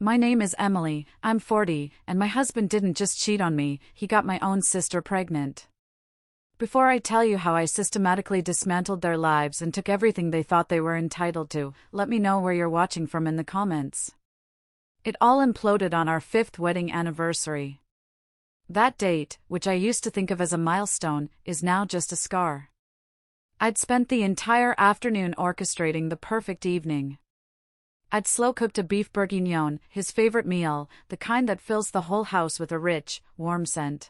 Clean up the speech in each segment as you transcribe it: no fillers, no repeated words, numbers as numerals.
My name is Emily, I'm 40, and my husband didn't just cheat on me, he got my own sister pregnant. Before I tell you how I systematically dismantled their lives and took everything they thought they were entitled to, let me know where you're watching from in the comments. It all imploded on our 5th wedding anniversary. That date, which I used to think of as a milestone, is now just a scar. I'd spent the entire afternoon orchestrating the perfect evening. I'd slow-cooked a beef bourguignon, his favorite meal, the kind that fills the whole house with a rich, warm scent.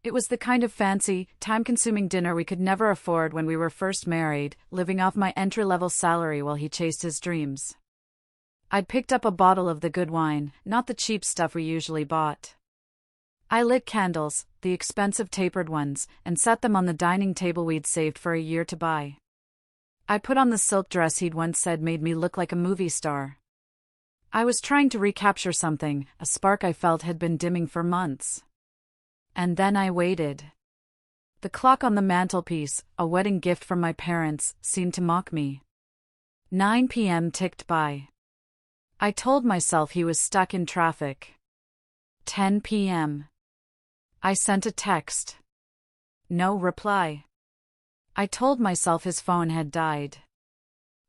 It was the kind of fancy, time-consuming dinner we could never afford when we were first married, living off my entry-level salary while he chased his dreams. I'd picked up a bottle of the good wine, not the cheap stuff we usually bought. I lit candles, the expensive tapered ones, and set them on the dining table we'd saved for a year to buy. I put on the silk dress he'd once said made me look like a movie star. I was trying to recapture something, a spark I felt had been dimming for months. And then I waited. The clock on the mantelpiece, a wedding gift from my parents, seemed to mock me. 9 p.m. ticked by. I told myself he was stuck in traffic. 10 p.m. I sent a text. No reply. I told myself his phone had died.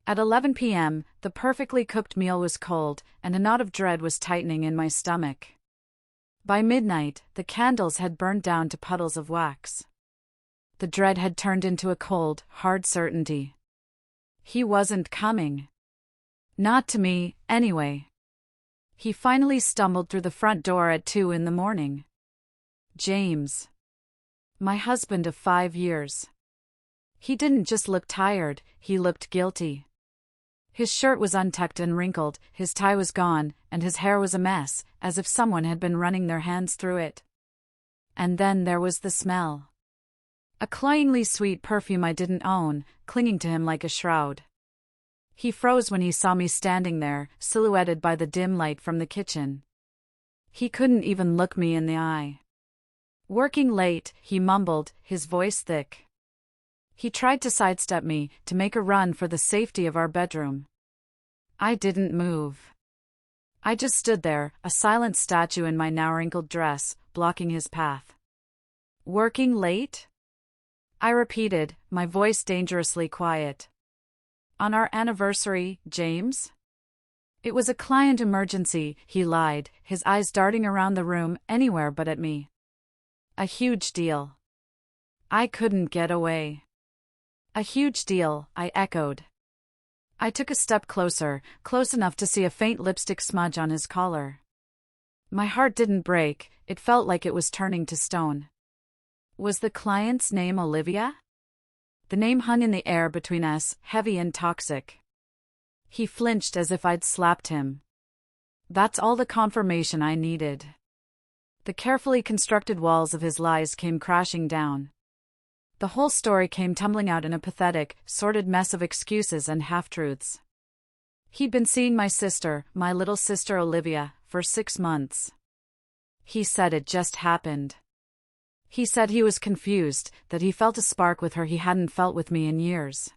At 11 p.m., the perfectly cooked meal was cold, and a knot of dread was tightening in my stomach. By midnight, the candles had burned down to puddles of wax. The dread had turned into a cold, hard certainty. He wasn't coming. Not to me, anyway. He finally stumbled through the front door at 2 in the morning. James. My husband of 5 years. He didn't just look tired, he looked guilty. His shirt was untucked and wrinkled, his tie was gone, and his hair was a mess, as if someone had been running their hands through it. And then there was the smell. A cloyingly sweet perfume I didn't own, clinging to him like a shroud. He froze when he saw me standing there, silhouetted by the dim light from the kitchen. He couldn't even look me in the eye. Working late, he mumbled, his voice thick. He tried to sidestep me, to make a run for the safety of our bedroom. I didn't move. I just stood there, a silent statue in my now wrinkled dress, blocking his path. Working late? I repeated, my voice dangerously quiet. On our anniversary, James? It was a client emergency, he lied, his eyes darting around the room, anywhere but at me. A huge deal. I couldn't get away. A huge deal, I echoed. I took a step closer, close enough to see a faint lipstick smudge on his collar. My heart didn't break, it felt like it was turning to stone. Was the client's name Olivia? The name hung in the air between us, heavy and toxic. He flinched as if I'd slapped him. That's all the confirmation I needed. The carefully constructed walls of his lies came crashing down. The whole story came tumbling out in a pathetic, sordid mess of excuses and half-truths. He'd been seeing my sister, my little sister Olivia, for 6 months. He said it just happened. He said he was confused, that he felt a spark with her he hadn't felt with me in years.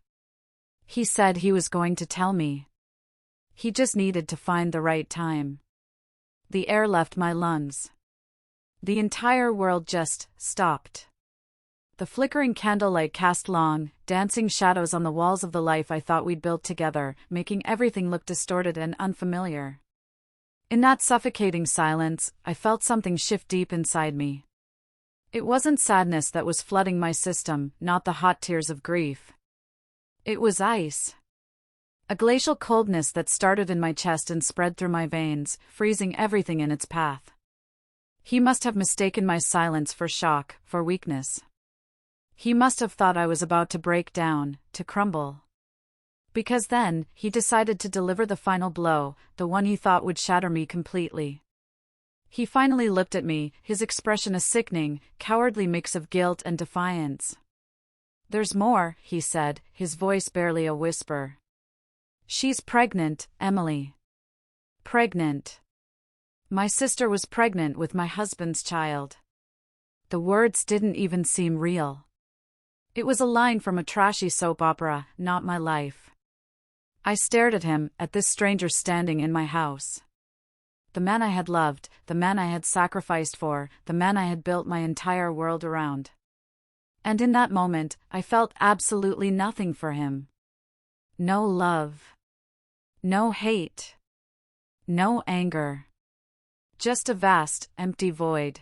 He said he was going to tell me. He just needed to find the right time. The air left my lungs. The entire world just stopped. The flickering candlelight cast long, dancing shadows on the walls of the life I thought we'd built together, making everything look distorted and unfamiliar. In that suffocating silence, I felt something shift deep inside me. It wasn't sadness that was flooding my system, not the hot tears of grief. It was ice. A glacial coldness that started in my chest and spread through my veins, freezing everything in its path. He must have mistaken my silence for shock, for weakness. He must have thought I was about to break down, to crumble. Because then, he decided to deliver the final blow, the one he thought would shatter me completely. He finally looked at me, his expression a sickening, cowardly mix of guilt and defiance. "There's more," he said, his voice barely a whisper. "She's pregnant, Emily. Pregnant. My sister was pregnant with my husband's child." The words didn't even seem real. It was a line from a trashy soap opera, not my life. I stared at him, at this stranger standing in my house. the man I had loved, the man I had sacrificed for, the man I had built my entire world around. And in that moment, I felt absolutely nothing for him. No love. No hate. No anger. Just a vast, empty void.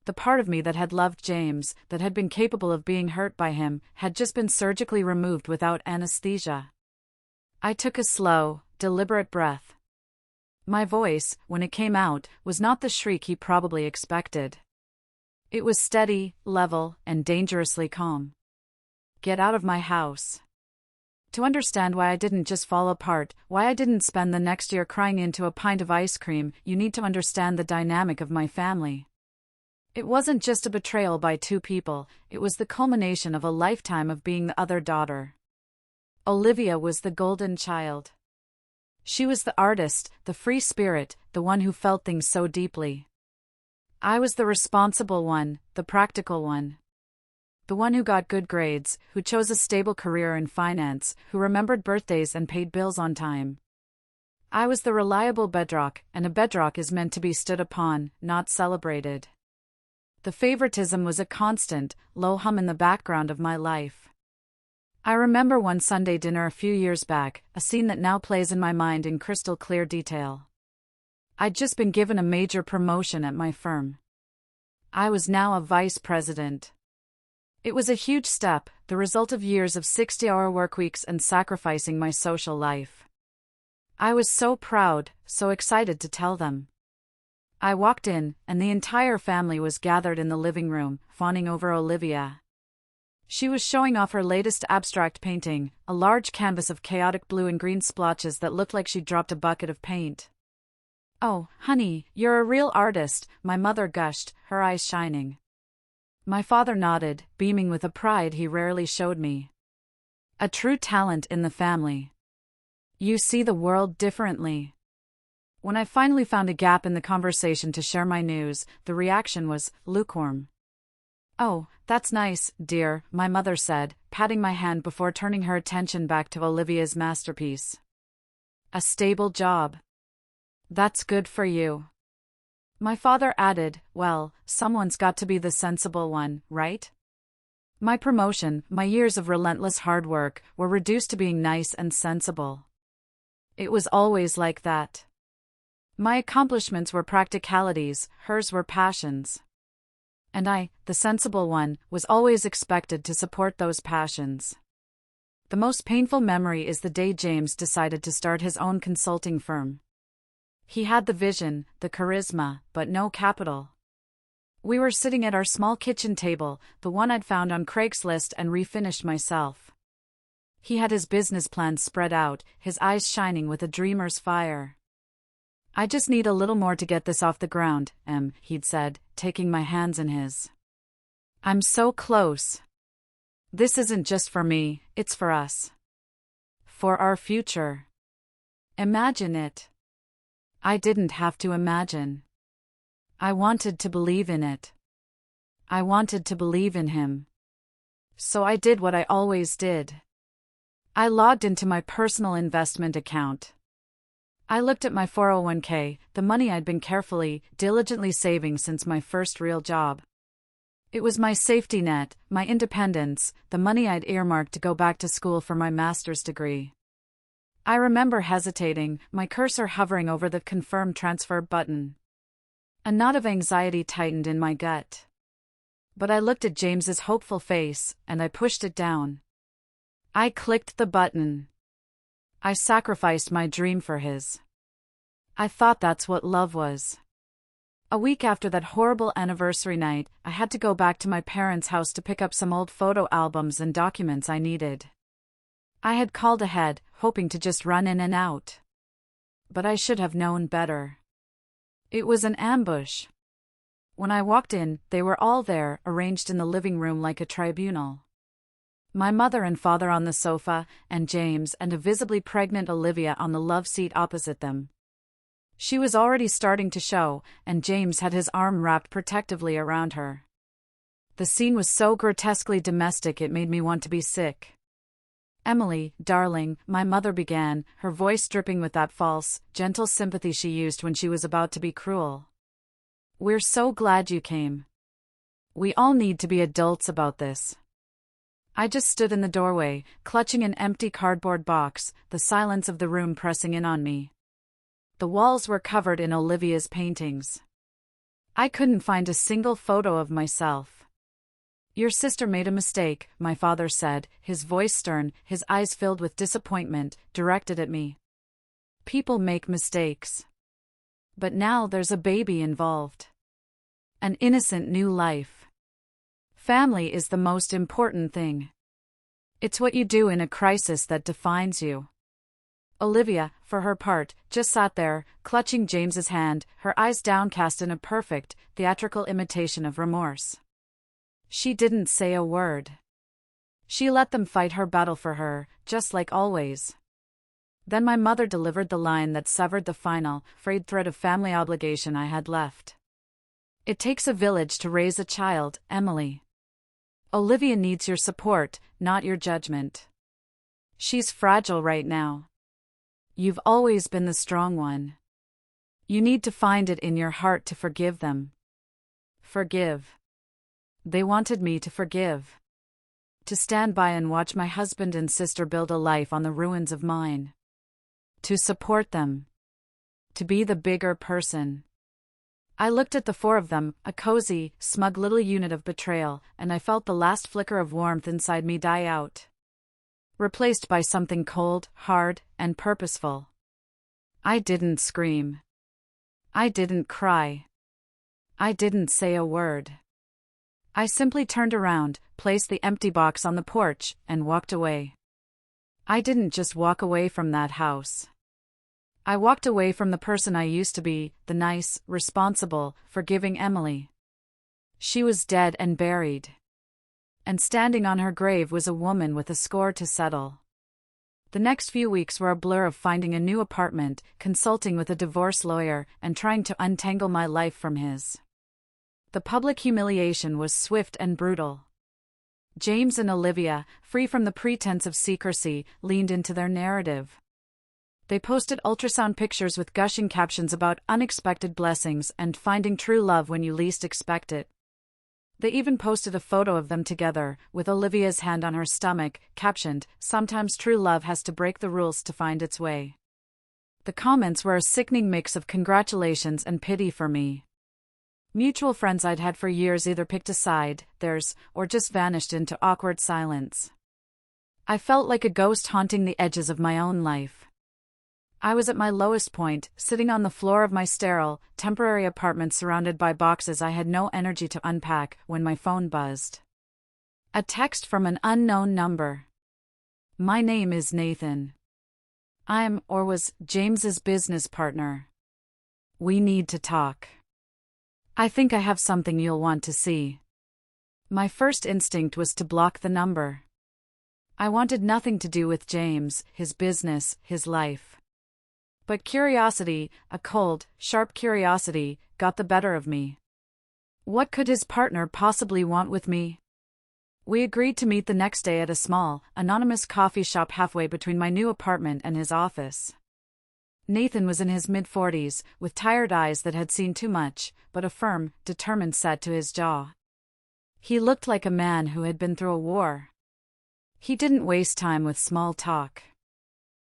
The part of me that had loved James, that had been capable of being hurt by him, had just been surgically removed without anesthesia. I took a slow, deliberate breath. My voice, when it came out, was not the shriek he probably expected. It was steady, level, and dangerously calm. Get out of my house. To understand why I didn't just fall apart, why I didn't spend the next year crying into a pint of ice cream, you need to understand the dynamic of my family. It wasn't just a betrayal by two people, it was the culmination of a lifetime of being the other daughter. Olivia was the golden child. She was the artist, the free spirit, the one who felt things so deeply. I was the responsible one, the practical one. The one who got good grades, who chose a stable career in finance, who remembered birthdays and paid bills on time. I was the reliable bedrock, and a bedrock is meant to be stood upon, not celebrated. The favoritism was a constant, low hum in the background of my life. I remember one Sunday dinner a few years back, a scene that now plays in my mind in crystal clear detail. I'd just been given a major promotion at my firm. I was now a vice president. It was a huge step, the result of years of 60-hour workweeks and sacrificing my social life. I was so proud, so excited to tell them. I walked in, and the entire family was gathered in the living room, fawning over Olivia. She was showing off her latest abstract painting, a large canvas of chaotic blue and green splotches that looked like she'd dropped a bucket of paint. "Oh, honey, you're a real artist," my mother gushed, her eyes shining. My father nodded, beaming with a pride he rarely showed me. A true talent in the family. You see the world differently. When I finally found a gap in the conversation to share my news, the reaction was lukewarm. "Oh, that's nice, dear," my mother said, patting my hand before turning her attention back to Olivia's masterpiece. "A stable job. That's good for you." My father added, "Well, someone's got to be the sensible one, right?" My promotion, my years of relentless hard work, were reduced to being nice and sensible. It was always like that. My accomplishments were practicalities, hers were passions. And I, the sensible one, was always expected to support those passions. The most painful memory is the day James decided to start his own consulting firm. He had the vision, the charisma, but no capital. We were sitting at our small kitchen table, the one I'd found on Craigslist and refinished myself. He had his business plan spread out, his eyes shining with a dreamer's fire. "I just need a little more to get this off the ground, he'd said, taking my hands in his. "I'm so close. This isn't just for me, it's for us. For our future. Imagine it." I didn't have to imagine. I wanted to believe in it. I wanted to believe in him. So I did what I always did. I logged into my personal investment account. I looked at my 401k, the money I'd been carefully, diligently saving since my first real job. It was my safety net, my independence, the money I'd earmarked to go back to school for my master's degree. I remember hesitating, my cursor hovering over the confirm transfer button. A knot of anxiety tightened in my gut. But I looked at James's hopeful face, and I pushed it down. I clicked the button. I sacrificed my dream for his. I thought that's what love was. A week after that horrible anniversary night, I had to go back to my parents' house to pick up some old photo albums and documents I needed. I had called ahead, hoping to just run in and out. But I should have known better. It was an ambush. When I walked in, they were all there, arranged in the living room like a tribunal. My mother and father on the sofa, and James and a visibly pregnant Olivia on the love seat opposite them. She was already starting to show, and James had his arm wrapped protectively around her. The scene was so grotesquely domestic it made me want to be sick. Emily, darling, my mother began, her voice dripping with that false, gentle sympathy she used when she was about to be cruel. We're so glad you came. We all need to be adults about this. I just stood in the doorway, clutching an empty cardboard box, the silence of the room pressing in on me. The walls were covered in Olivia's paintings. I couldn't find a single photo of myself. Your sister made a mistake, my father said, his voice stern, his eyes filled with disappointment, directed at me. People make mistakes. But now there's a baby involved. An innocent new life. Family is the most important thing. It's what you do in a crisis that defines you. Olivia, for her part, just sat there, clutching James's hand, her eyes downcast in a perfect, theatrical imitation of remorse. She didn't say a word. She let them fight her battle for her, just like always. Then my mother delivered the line that severed the final, frayed thread of family obligation I had left. It takes a village to raise a child, Emily. Olivia needs your support, not your judgment. She's fragile right now. You've always been the strong one. You need to find it in your heart to forgive them. Forgive. They wanted me to forgive. To stand by and watch my husband and sister build a life on the ruins of mine. To support them. To be the bigger person. I looked at the four of them, a cozy, smug little unit of betrayal, and I felt the last flicker of warmth inside me die out. Replaced by something cold, hard, and purposeful. I didn't scream. I didn't cry. I didn't say a word. I simply turned around, placed the empty box on the porch, and walked away. I didn't just walk away from that house. I walked away from the person I used to be, the nice, responsible, forgiving Emily. She was dead and buried. And standing on her grave was a woman with a score to settle. The next few weeks were a blur of finding a new apartment, consulting with a divorce lawyer, and trying to untangle my life from his. The public humiliation was swift and brutal. James and Olivia, free from the pretense of secrecy, leaned into their narrative. They posted ultrasound pictures with gushing captions about unexpected blessings and finding true love when you least expect it. They even posted a photo of them together, with Olivia's hand on her stomach, captioned, "Sometimes true love has to break the rules to find its way." The comments were a sickening mix of congratulations and pity for me. Mutual friends I'd had for years either picked a side, theirs, or just vanished into awkward silence. I felt like a ghost haunting the edges of my own life. I was at my lowest point, sitting on the floor of my sterile, temporary apartment surrounded by boxes I had no energy to unpack, when my phone buzzed. A text from an unknown number. My name is Nathan. I'm, or was, James's business partner. We need to talk. I think I have something you'll want to see. My first instinct was to block the number. I wanted nothing to do with James, his business, his life. But curiosity, a cold, sharp curiosity, got the better of me. What could his partner possibly want with me? We agreed to meet the next day at a small, anonymous coffee shop halfway between my new apartment and his office. Nathan was in his mid-40s, with tired eyes that had seen too much, but a firm, determined set to his jaw. He looked like a man who had been through a war. He didn't waste time with small talk.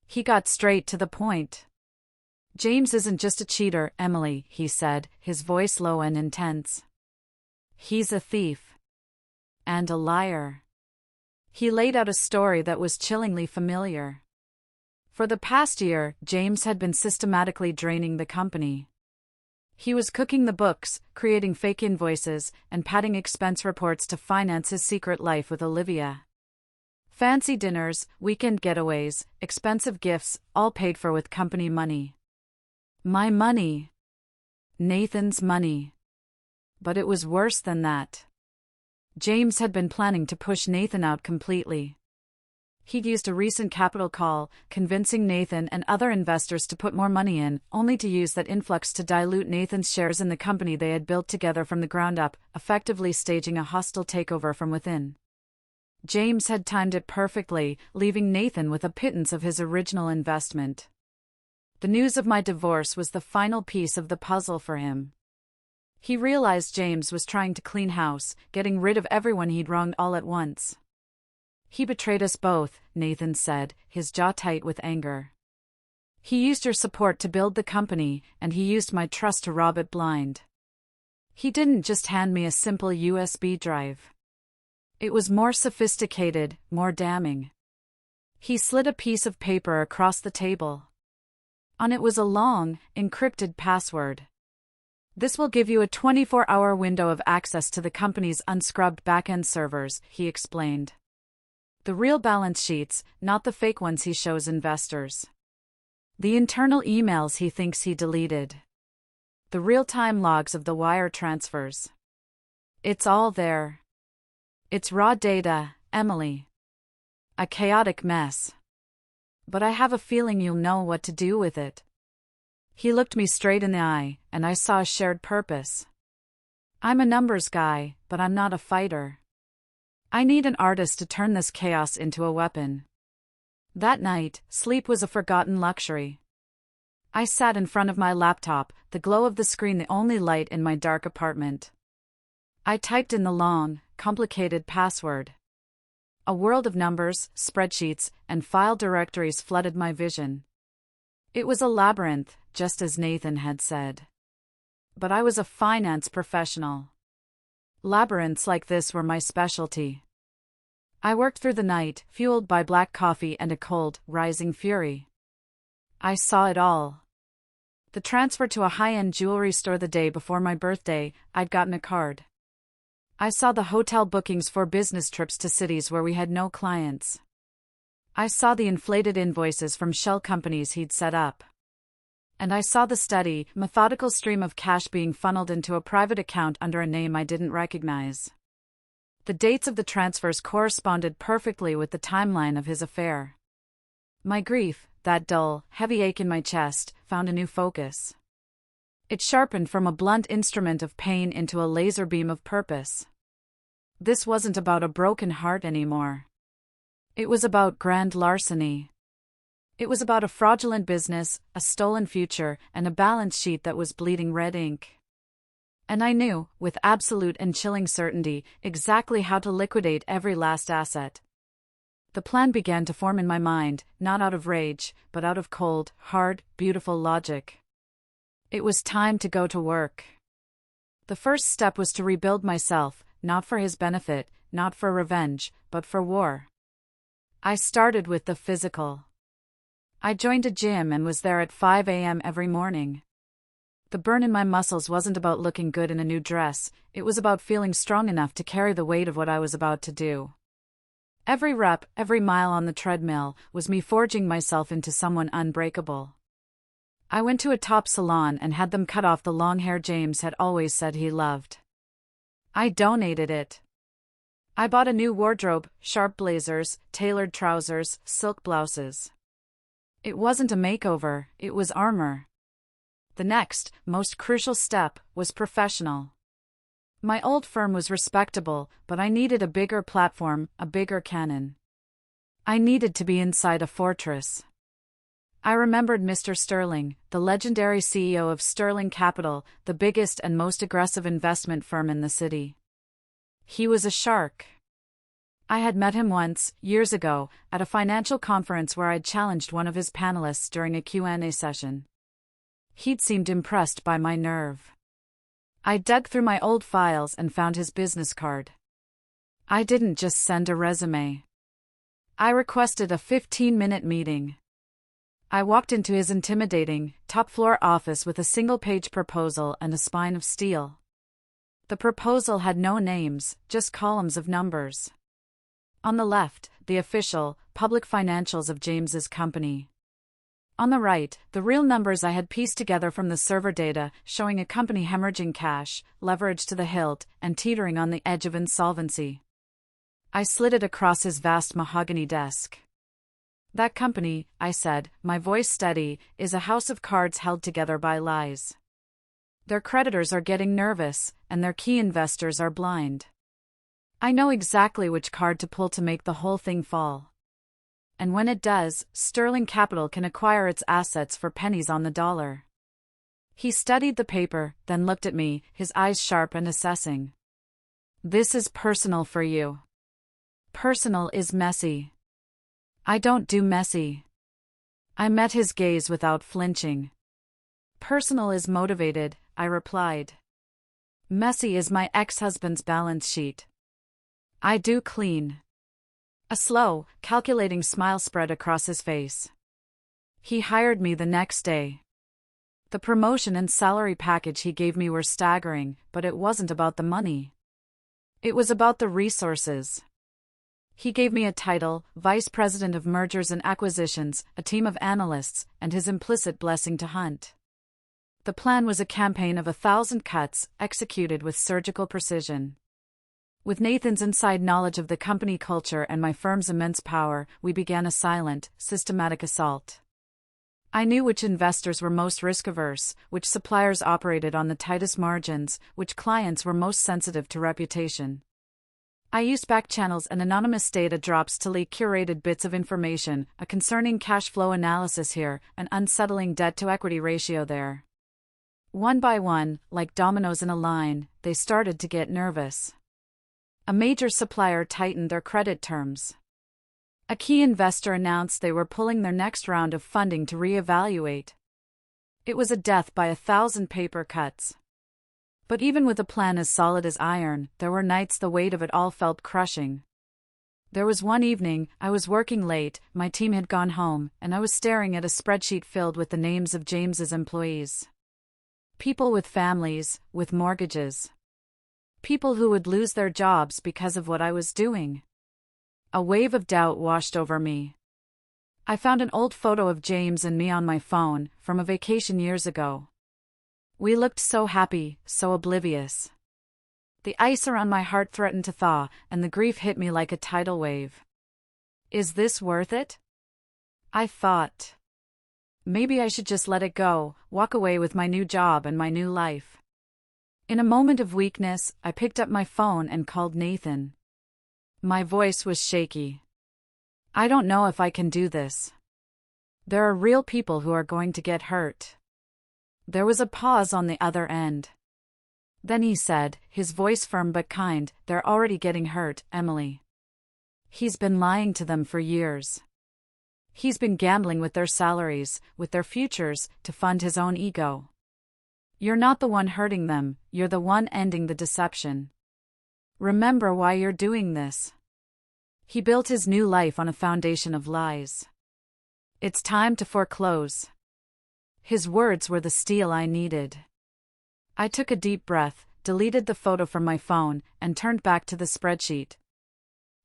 He got straight to the point. James isn't just a cheater, Emily, he said, his voice low and intense. He's a thief. And a liar. He laid out a story that was chillingly familiar. For the past year, James had been systematically draining the company. He was cooking the books, creating fake invoices, and padding expense reports to finance his secret life with Olivia. Fancy dinners, weekend getaways, expensive gifts, all paid for with company money. My money. Nathan's money. But it was worse than that. James had been planning to push Nathan out completely. He'd used a recent capital call, convincing Nathan and other investors to put more money in, only to use that influx to dilute Nathan's shares in the company they had built together from the ground up, effectively staging a hostile takeover from within. James had timed it perfectly, leaving Nathan with a pittance of his original investment. The news of my divorce was the final piece of the puzzle for him. He realized James was trying to clean house, getting rid of everyone he'd wronged all at once. "He betrayed us both," Nathan said, his jaw tight with anger. "He used your support to build the company, and he used my trust to rob it blind. He didn't just hand me a simple USB drive. It was more sophisticated, more damning. He slid a piece of paper across the table. On it was a long, encrypted password. This will give you a 24-hour window of access to the company's unscrubbed back-end servers," he explained. "The real balance sheets, not the fake ones he shows investors. The internal emails he thinks he deleted. The real-time logs of the wire transfers. It's all there. It's raw data, Emily. A chaotic mess. But I have a feeling you'll know what to do with it." He looked me straight in the eye, and I saw a shared purpose. I'm a numbers guy, but I'm not a fighter. I need an artist to turn this chaos into a weapon. That night, sleep was a forgotten luxury. I sat in front of my laptop, the glow of the screen the only light in my dark apartment. I typed in the long, complicated password. A world of numbers, spreadsheets, and file directories flooded my vision. It was a labyrinth, just as Nathan had said. But I was a finance professional. Labyrinths like this were my specialty. I worked through the night, fueled by black coffee and a cold, rising fury. I saw it all. The transfer to a high-end jewelry store the day before my birthday, I'd gotten a card. I saw the hotel bookings for business trips to cities where we had no clients. I saw the inflated invoices from shell companies he'd set up. And I saw the steady, methodical stream of cash being funneled into a private account under a name I didn't recognize. The dates of the transfers corresponded perfectly with the timeline of his affair. My grief, that dull, heavy ache in my chest, found a new focus. It sharpened from a blunt instrument of pain into a laser beam of purpose. This wasn't about a broken heart anymore. It was about grand larceny. It was about a fraudulent business, a stolen future, and a balance sheet that was bleeding red ink. And I knew, with absolute and chilling certainty, exactly how to liquidate every last asset. The plan began to form in my mind, not out of rage, but out of cold, hard, beautiful logic. It was time to go to work. The first step was to rebuild myself, not for his benefit, not for revenge, but for war. I started with the physical. I joined a gym and was there at 5 a.m. every morning. The burn in my muscles wasn't about looking good in a new dress, it was about feeling strong enough to carry the weight of what I was about to do. Every rep, every mile on the treadmill, was me forging myself into someone unbreakable. I went to a top salon and had them cut off the long hair James had always said he loved. I donated it. I bought a new wardrobe, sharp blazers, tailored trousers, silk blouses. It wasn't a makeover, it was armor. The next, most crucial step, was professional. My old firm was respectable, but I needed a bigger platform, a bigger cannon. I needed to be inside a fortress. I remembered Mr. Sterling, the legendary CEO of Sterling Capital, the biggest and most aggressive investment firm in the city. He was a shark. I had met him once, years ago, at a financial conference where I'd challenged one of his panelists during a Q&A session. He'd seemed impressed by my nerve. I dug through my old files and found his business card. I didn't just send a resume. I requested a 15-minute meeting. I walked into his intimidating, top-floor office with a single-page proposal and a spine of steel. The proposal had no names, just columns of numbers. On the left, the official, public financials of James's company. On the right, the real numbers I had pieced together from the server data, showing a company hemorrhaging cash, leveraged to the hilt, and teetering on the edge of insolvency. I slid it across his vast mahogany desk. "That company," I said, my voice steady, "is a house of cards held together by lies. Their creditors are getting nervous, and their key investors are blind. I know exactly which card to pull to make the whole thing fall. And when it does, Sterling Capital can acquire its assets for pennies on the dollar. He studied the paper, then looked at me, his eyes sharp and assessing. This is personal for you. Personal is messy. I don't do messy. I met his gaze without flinching. Personal is motivated, I replied. Messy is my ex-husband's balance sheet. I do clean. A slow, calculating smile spread across his face. He hired me the next day. The promotion and salary package he gave me were staggering, but it wasn't about the money. It was about the resources. He gave me a title, Vice President of Mergers and Acquisitions, a team of analysts, and his implicit blessing to hunt. The plan was a campaign of 1,000 cuts, executed with surgical precision. With Nathan's inside knowledge of the company culture and my firm's immense power, we began a silent, systematic assault. I knew which investors were most risk-averse, which suppliers operated on the tightest margins, which clients were most sensitive to reputation. I used back channels and anonymous data drops to leak curated bits of information, a concerning cash flow analysis here, an unsettling debt-to-equity ratio there. One by one, like dominoes in a line, they started to get nervous. A major supplier tightened their credit terms. A key investor announced they were pulling their next round of funding to reevaluate. It was a death by 1,000 paper cuts. But even with a plan as solid as iron, there were nights the weight of it all felt crushing. There was one evening, I was working late, my team had gone home, and I was staring at a spreadsheet filled with the names of James's employees. People with families, with mortgages. People who would lose their jobs because of what I was doing. A wave of doubt washed over me. I found an old photo of James and me on my phone, from a vacation years ago. We looked so happy, so oblivious. The ice around my heart threatened to thaw, and the grief hit me like a tidal wave. Is this worth it? I thought. Maybe I should just let it go, walk away with my new job and my new life. In a moment of weakness, I picked up my phone and called Nathan. My voice was shaky. I don't know if I can do this. There are real people who are going to get hurt. There was a pause on the other end. Then he said, his voice firm but kind, they're already getting hurt, Emily. He's been lying to them for years. He's been gambling with their salaries, with their futures, to fund his own ego. You're not the one hurting them, you're the one ending the deception. Remember why you're doing this. He built his new life on a foundation of lies. It's time to foreclose. His words were the steel I needed. I took a deep breath, deleted the photo from my phone, and turned back to the spreadsheet.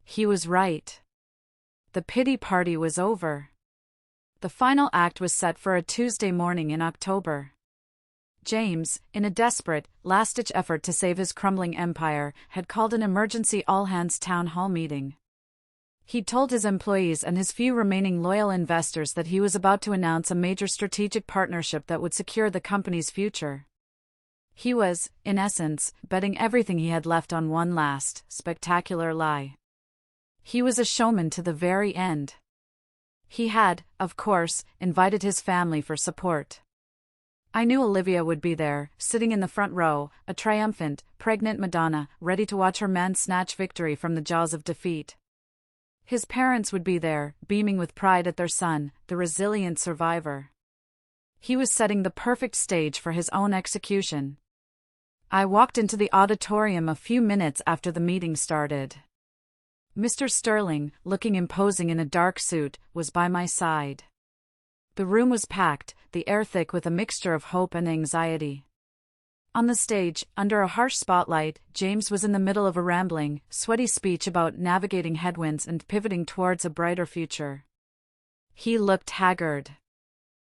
He was right. The pity party was over. The final act was set for a Tuesday morning in October. James, in a desperate, last-ditch effort to save his crumbling empire, had called an emergency all-hands town hall meeting. He'd told his employees and his few remaining loyal investors that he was about to announce a major strategic partnership that would secure the company's future. He was, in essence, betting everything he had left on one last, spectacular lie. He was a showman to the very end. He had, of course, invited his family for support. I knew Olivia would be there, sitting in the front row, a triumphant, pregnant Madonna, ready to watch her man snatch victory from the jaws of defeat. His parents would be there, beaming with pride at their son, the resilient survivor. He was setting the perfect stage for his own execution. I walked into the auditorium a few minutes after the meeting started. Mr. Sterling, looking imposing in a dark suit, was by my side. The room was packed, the air thick with a mixture of hope and anxiety. On the stage, under a harsh spotlight, James was in the middle of a rambling, sweaty speech about navigating headwinds and pivoting towards a brighter future. He looked haggard.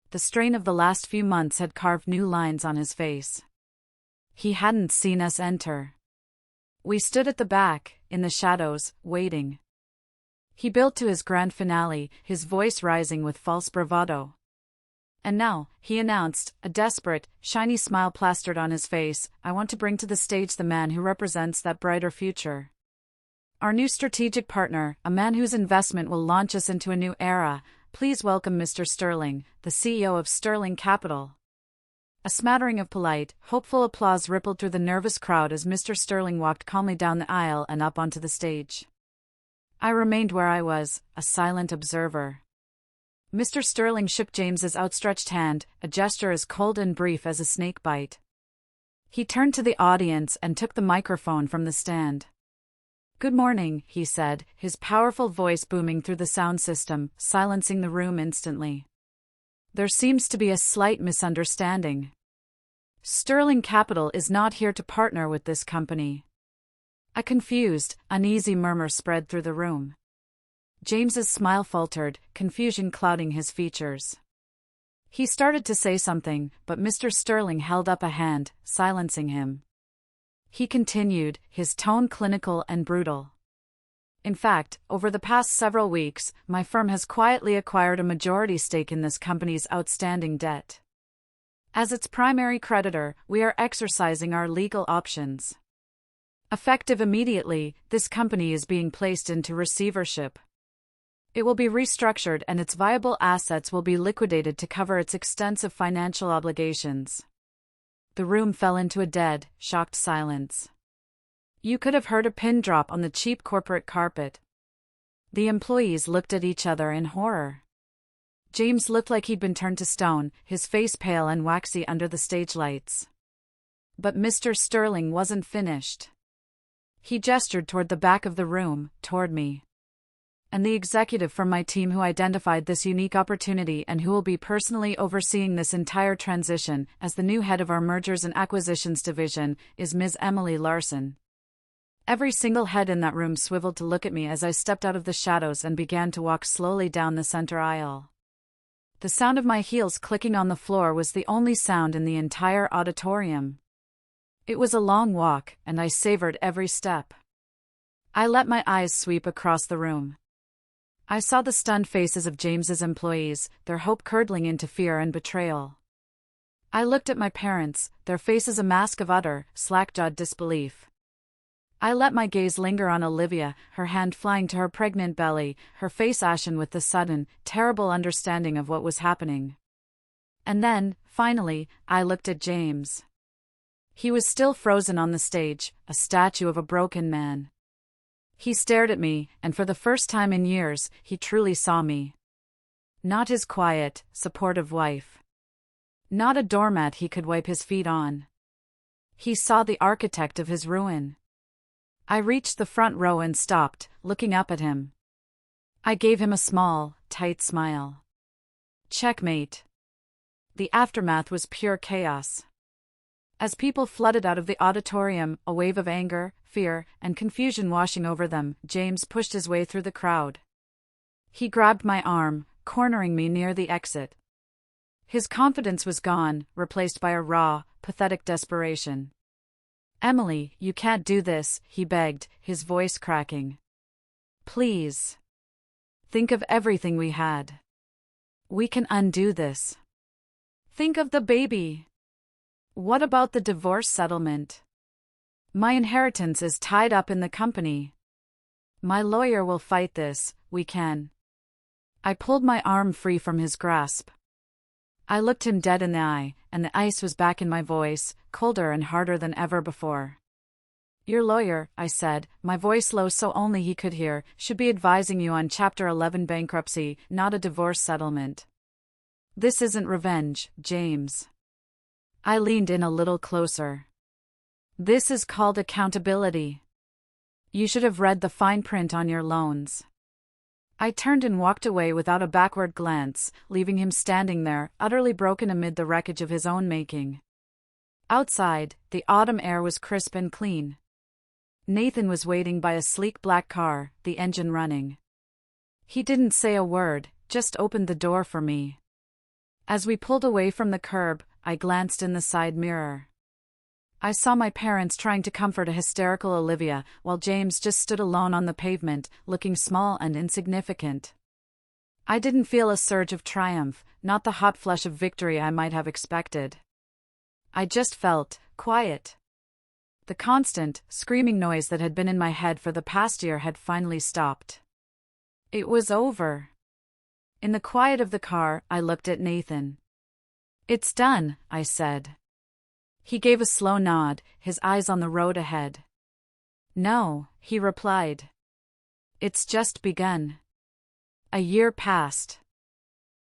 The strain of the last few months had carved new lines on his face. He hadn't seen us enter. We stood at the back, in the shadows, waiting. He built to his grand finale, his voice rising with false bravado. And now, he announced, a desperate, shiny smile plastered on his face, I want to bring to the stage the man who represents that brighter future. Our new strategic partner, a man whose investment will launch us into a new era. Please welcome Mr. Sterling, the CEO of Sterling Capital." A smattering of polite, hopeful applause rippled through the nervous crowd as Mr. Sterling walked calmly down the aisle and up onto the stage. I remained where I was, a silent observer. Mr. Sterling shook James's outstretched hand, a gesture as cold and brief as a snake bite. He turned to the audience and took the microphone from the stand. "Good morning," he said, his powerful voice booming through the sound system, silencing the room instantly. "There seems to be a slight misunderstanding. Sterling Capital is not here to partner with this company." A confused, uneasy murmur spread through the room. James's smile faltered, confusion clouding his features. He started to say something, but Mr. Sterling held up a hand, silencing him. He continued, his tone clinical and brutal. "In fact, over the past several weeks, my firm has quietly acquired a majority stake in this company's outstanding debt. As its primary creditor, we are exercising our legal options. Effective immediately, this company is being placed into receivership. It will be restructured and its viable assets will be liquidated to cover its extensive financial obligations." The room fell into a dead, shocked silence. You could have heard a pin drop on the cheap corporate carpet. The employees looked at each other in horror. James looked like he'd been turned to stone, his face pale and waxy under the stage lights. But Mr. Sterling wasn't finished. He gestured toward the back of the room, toward me. "And the executive from my team who identified this unique opportunity and who will be personally overseeing this entire transition as the new head of our Mergers and Acquisitions division is Ms. Emily Larson." Every single head in that room swiveled to look at me as I stepped out of the shadows and began to walk slowly down the center aisle. The sound of my heels clicking on the floor was the only sound in the entire auditorium. It was a long walk, and I savored every step. I let my eyes sweep across the room. I saw the stunned faces of James's employees, their hope curdling into fear and betrayal. I looked at my parents, their faces a mask of utter, slack-jawed disbelief. I let my gaze linger on Olivia, her hand flying to her pregnant belly, her face ashen with the sudden, terrible understanding of what was happening. And then, finally, I looked at James. He was still frozen on the stage, a statue of a broken man. He stared at me, and for the first time in years, he truly saw me. Not his quiet, supportive wife. Not a doormat he could wipe his feet on. He saw the architect of his ruin. I reached the front row and stopped, looking up at him. I gave him a small, tight smile. Checkmate. The aftermath was pure chaos. As people flooded out of the auditorium, a wave of anger, fear, and confusion washing over them, James pushed his way through the crowd. He grabbed my arm, cornering me near the exit. His confidence was gone, replaced by a raw, pathetic desperation. "Emily, you can't do this," he begged, his voice cracking. "Please. Think of everything we had. We can undo this. Think of the baby. What about the divorce settlement? My inheritance is tied up in the company. My lawyer will fight this, we can." I pulled my arm free from his grasp. I looked him dead in the eye, and the ice was back in my voice, colder and harder than ever before. "Your lawyer," I said, my voice low so only he could hear, "should be advising you on Chapter 11 bankruptcy, not a divorce settlement. This isn't revenge, James." I leaned in a little closer. "This is called accountability. You should have read the fine print on your loans." I turned and walked away without a backward glance, leaving him standing there, utterly broken amid the wreckage of his own making. Outside, the autumn air was crisp and clean. Nathan was waiting by a sleek black car, the engine running. He didn't say a word, just opened the door for me. As we pulled away from the curb, I glanced in the side mirror. I saw my parents trying to comfort a hysterical Olivia, while James just stood alone on the pavement, looking small and insignificant. I didn't feel a surge of triumph, not the hot flush of victory I might have expected. I just felt quiet. The constant, screaming noise that had been in my head for the past year had finally stopped. It was over. In the quiet of the car, I looked at Nathan. "It's done," I said. He gave a slow nod, his eyes on the road ahead. "No," he replied. "It's just begun." A year passed.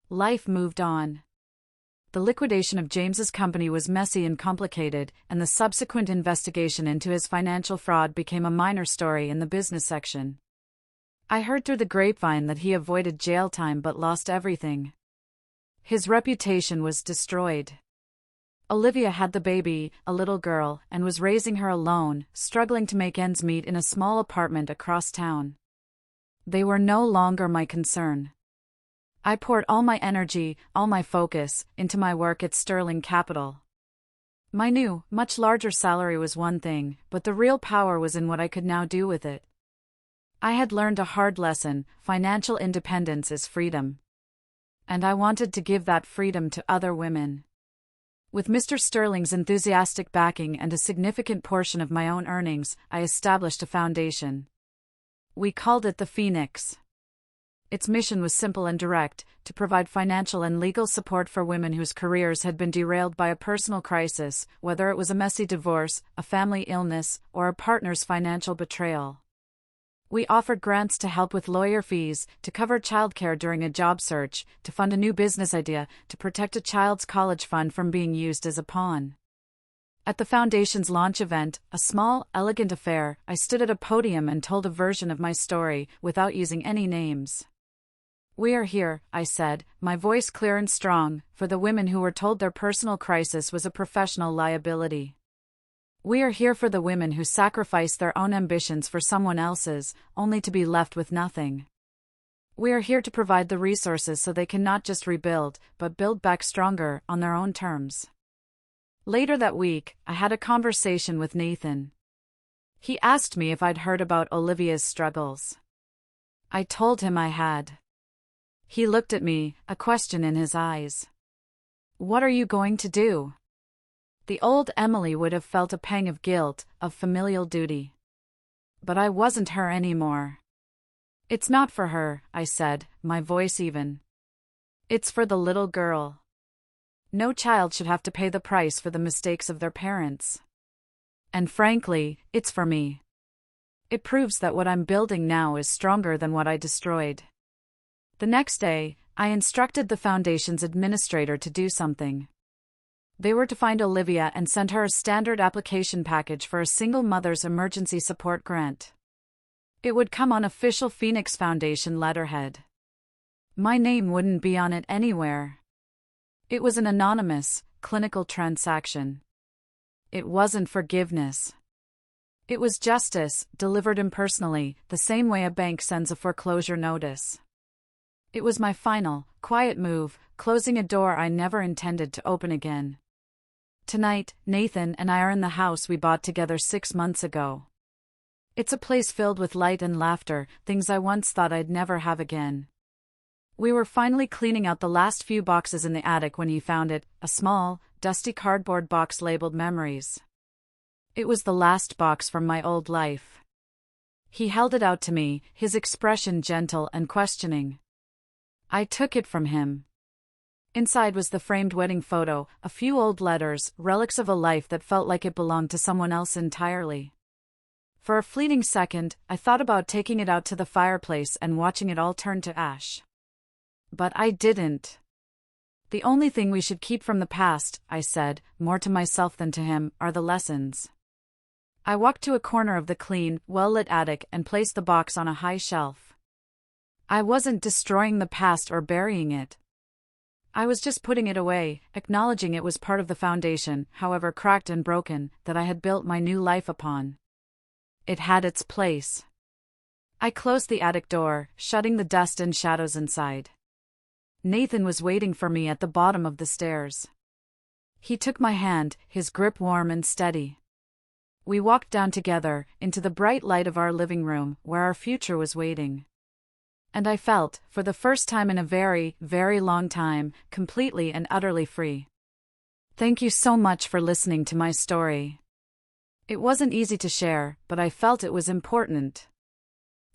Life moved on. The liquidation of James's company was messy and complicated, and the subsequent investigation into his financial fraud became a minor story in the business section. I heard through the grapevine that he avoided jail time but lost everything. His reputation was destroyed. Olivia had the baby, a little girl, and was raising her alone, struggling to make ends meet in a small apartment across town. They were no longer my concern. I poured all my energy, all my focus, into my work at Sterling Capital. My new, much larger salary was one thing, but the real power was in what I could now do with it. I had learned a hard lesson: financial independence is freedom. And I wanted to give that freedom to other women. With Mr. Sterling's enthusiastic backing and a significant portion of my own earnings, I established a foundation. We called it the Phoenix. Its mission was simple and direct: to provide financial and legal support for women whose careers had been derailed by a personal crisis, whether it was a messy divorce, a family illness, or a partner's financial betrayal. We offered grants to help with lawyer fees, to cover childcare during a job search, to fund a new business idea, to protect a child's college fund from being used as a pawn. At the Foundation's launch event, a small, elegant affair, I stood at a podium and told a version of my story, without using any names. "We are here," I said, my voice clear and strong, "for the women who were told their personal crisis was a professional liability. We are here for the women who sacrificed their own ambitions for someone else's, only to be left with nothing. We are here to provide the resources so they can not just rebuild, but build back stronger, on their own terms." Later that week, I had a conversation with Nathan. He asked me if I'd heard about Olivia's struggles. I told him I had. He looked at me, a question in his eyes. "What are you going to do?" The old Emily would have felt a pang of guilt, of familial duty. But I wasn't her anymore. "It's not for her," I said, my voice even. "It's for the little girl. No child should have to pay the price for the mistakes of their parents. And frankly, it's for me. It proves that what I'm building now is stronger than what I destroyed." The next day, I instructed the Foundation's administrator to do something. They were to find Olivia and send her a standard application package for a single mother's emergency support grant. It would come on official Phoenix Foundation letterhead. My name wouldn't be on it anywhere. It was an anonymous, clinical transaction. It wasn't forgiveness. It was justice, delivered impersonally, the same way a bank sends a foreclosure notice. It was my final, quiet move, closing a door I never intended to open again. Tonight, Nathan and I are in the house we bought together 6 months ago. It's a place filled with light and laughter, things I once thought I'd never have again. We were finally cleaning out the last few boxes in the attic when he found it, a small, dusty cardboard box labeled Memories. It was the last box from my old life. He held it out to me, his expression gentle and questioning. I took it from him. Inside was the framed wedding photo, a few old letters, relics of a life that felt like it belonged to someone else entirely. For a fleeting second, I thought about taking it out to the fireplace and watching it all turn to ash. But I didn't. "The only thing we should keep from the past," I said, more to myself than to him, "are the lessons." I walked to a corner of the clean, well-lit attic and placed the box on a high shelf. I wasn't destroying the past or burying it. I was just putting it away, acknowledging it was part of the foundation, however cracked and broken, that I had built my new life upon. It had its place. I closed the attic door, shutting the dust and shadows inside. Nathan was waiting for me at the bottom of the stairs. He took my hand, his grip warm and steady. We walked down together, into the bright light of our living room, where our future was waiting. And I felt, for the first time in a very, very long time, completely and utterly free. Thank you so much for listening to my story. It wasn't easy to share, but I felt it was important.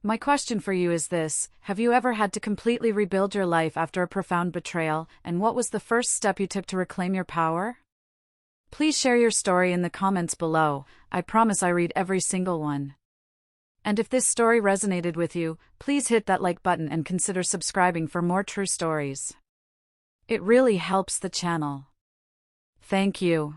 My question for you is this: have you ever had to completely rebuild your life after a profound betrayal, and what was the first step you took to reclaim your power? Please share your story in the comments below. I promise I read every single one. And if this story resonated with you, please hit that like button and consider subscribing for more true stories. It really helps the channel. Thank you.